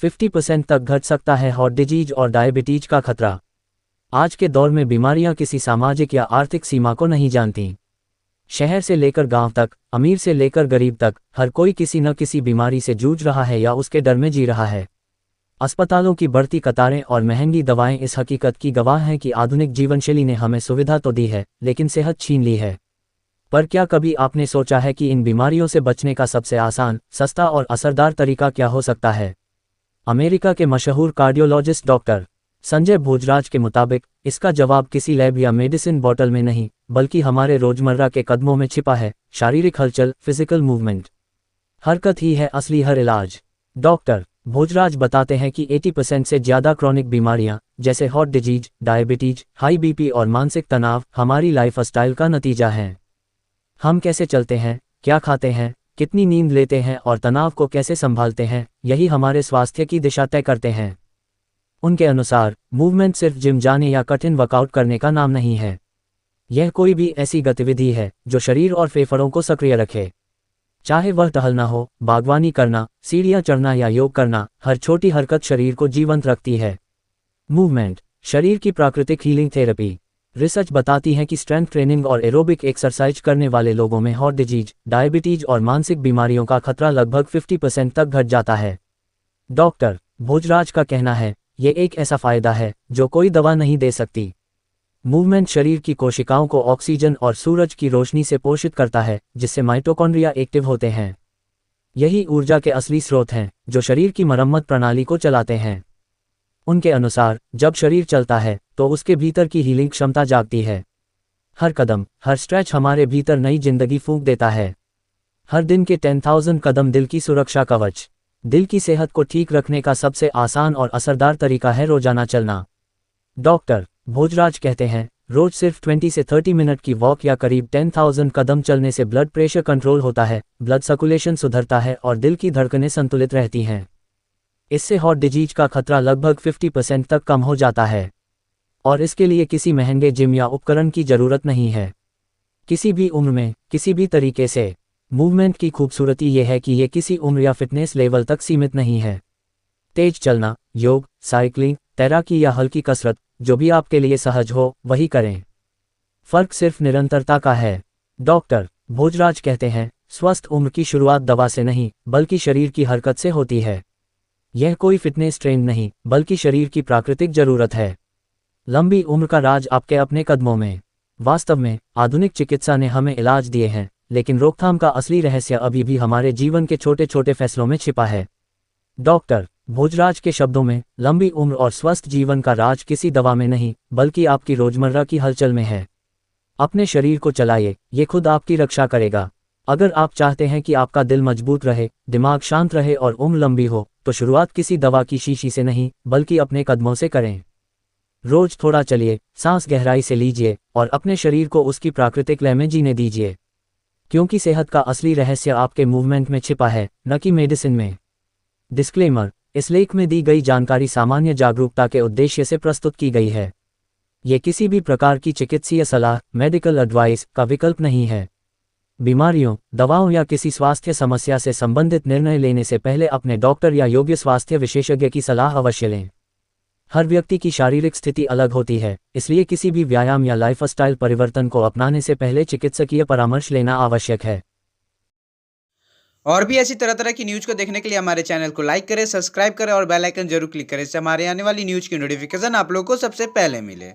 50% तक घट सकता है हार्ट डिजीज और डायबिटीज का खतरा। आज के दौर में बीमारियां किसी सामाजिक या आर्थिक सीमा को नहीं जानती। शहर से लेकर गांव तक, अमीर से लेकर गरीब तक, हर कोई किसी न किसी बीमारी से जूझ रहा है या उसके डर में जी रहा है। अस्पतालों की बढ़ती कतारें और महंगी दवाएं इस हकीकत की गवाह हैं कि आधुनिक जीवनशैली ने हमें सुविधा तो दी है, लेकिन सेहत छीन ली है। पर क्या कभी आपने सोचा है कि इन बीमारियों से बचने का सबसे आसान, सस्ता और असरदार तरीका क्या हो सकता है? अमेरिका के मशहूर कार्डियोलॉजिस्ट डॉक्टर संजय भोजराज के मुताबिक इसका जवाब किसी लैब या मेडिसिन बॉटल में नहीं, बल्कि हमारे रोजमर्रा के कदमों में छिपा है। शारीरिक हलचल, फिजिकल मूवमेंट। हरकत ही है असली हर इलाज। डॉक्टर भोजराज बताते हैं कि 80% से ज़्यादा क्रॉनिक बीमारियां, जैसे heart disease, diabetes, high BP और मानसिक तनाव, हमारी लाइफस्टाइल का नतीजा हैं। हम कैसे चलते हैं, क्या खाते हैं, कितनी नींद लेते हैं और तनाव को कैसे संभालते हैं, यही हमारे स्वास्थ्य की दिशा तय करते हैं। उनके अनुसार मूवमेंट सिर्फ जिम जाने या कठिन वर्कआउट करने का नाम नहीं है। यह कोई भी ऐसी गतिविधि है जो शरीर और फेफड़ों को सक्रिय रखे। चाहे वह टहलना हो, बागवानी करना, सीढ़ियां चढ़ना या योग करना, हर छोटी हरकत शरीर को जीवंत रखती है। मूवमेंट शरीर की प्राकृतिक हीलिंग थेरेपी। रिसर्च बताती है कि स्ट्रेंथ ट्रेनिंग और एरोबिक एक्सरसाइज करने वाले लोगों में हार्ट डिजीज, डायबिटीज और मानसिक बीमारियों का खतरा लगभग 50% तक घट जाता है। डॉक्टर भोजराज का कहना है, ये एक ऐसा फायदा है जो कोई दवा नहीं दे सकती। मूवमेंट शरीर की कोशिकाओं को ऑक्सीजन और सूरज की रोशनी से पोषित करता है, जिससे माइटोकॉन्ड्रिया एक्टिव होते हैं। यही ऊर्जा के असली स्रोत हैं जो शरीर की मरम्मत प्रणाली को चलाते हैं। उनके अनुसार जब शरीर चलता है तो उसके भीतर की हीलिंग क्षमता जागती है। हर कदम, हर स्ट्रेच हमारे भीतर नई जिंदगी फूंक देता है। हर दिन के 10,000 कदम दिल की सुरक्षा कवच। दिल की सेहत को ठीक रखने का सबसे आसान और असरदार तरीका है रोजाना चलना। डॉक्टर भोजराज कहते हैं, रोज सिर्फ 20 से 30 मिनट की वॉक या करीब 10,000 कदम चलने से ब्लड प्रेशर कंट्रोल होता है, ब्लड सर्कुलेशन सुधरता है और दिल की धड़कनें संतुलित रहती हैं। इससे हार्ट डिजीज का खतरा लगभग 50% तक कम हो जाता है। और इसके लिए किसी महंगे जिम या उपकरण की जरूरत नहीं है। किसी भी उम्र में, किसी भी तरीके से। मूवमेंट की खूबसूरती यह है कि ये किसी उम्र या फिटनेस लेवल तक सीमित नहीं है। तेज चलना, योग, साइकिलिंग, तैराकी या हल्की कसरत, जो भी आपके लिए सहज हो वही करें। फर्क सिर्फ निरंतरता का है। डॉक्टर भोजराज कहते हैं, स्वस्थ उम्र की शुरुआत दवा से नहीं, बल्कि शरीर की हरकत से होती है। यह कोई फिटनेस ट्रेंड नहीं, बल्कि शरीर की प्राकृतिक जरूरत है। लंबी उम्र का राज आपके अपने कदमों में। वास्तव में आधुनिक चिकित्सा ने हमें इलाज दिए हैं, लेकिन रोकथाम का असली रहस्य अभी भी हमारे जीवन के छोटे छोटे फैसलों में छिपा है। डॉक्टर भोजराज के शब्दों में, लंबी उम्र और स्वस्थ जीवन का राज किसी दवा में नहीं, बल्कि आपकी रोजमर्रा की हलचल में है। अपने शरीर को चलाइए, ये खुद आपकी रक्षा करेगा। अगर आप चाहते हैं कि आपका दिल मजबूत रहे, दिमाग शांत रहे और उम्र लंबी हो, तो शुरुआत किसी दवा की शीशी से नहीं, बल्कि अपने कदमों से करें। रोज थोड़ा चलिए, सांस गहराई से लीजिए और अपने शरीर को उसकी प्राकृतिक लय में जीने दीजिए। क्योंकि सेहत का असली रहस्य आपके मूवमेंट में छिपा है, न कि मेडिसिन में। डिस्क्लेमर: इस लेख में दी गई जानकारी सामान्य जागरूकता के उद्देश्य से प्रस्तुत की गई है। ये किसी भी प्रकार की चिकित्सीय सलाह, मेडिकल एडवाइस का विकल्प नहीं है। बीमारियों, दवाओं या किसी स्वास्थ्य समस्या से संबंधित निर्णय लेने से पहले अपने डॉक्टर या योग्य स्वास्थ्य विशेषज्ञ की सलाह अवश्य लें। हर व्यक्ति की शारीरिक स्थिति अलग होती है, इसलिए किसी भी व्यायाम या लाइफस्टाइल परिवर्तन को अपनाने से पहले चिकित्सकीय परामर्श लेना आवश्यक है। और भी ऐसी तरह तरह की न्यूज़ को देखने के लिए हमारे चैनल को लाइक करें, सब्सक्राइब करें और बेल आइकन जरूर क्लिक करें, इससे हमारे आने वाली न्यूज़ की नोटिफिकेशन आप लोगों को सबसे पहले मिले।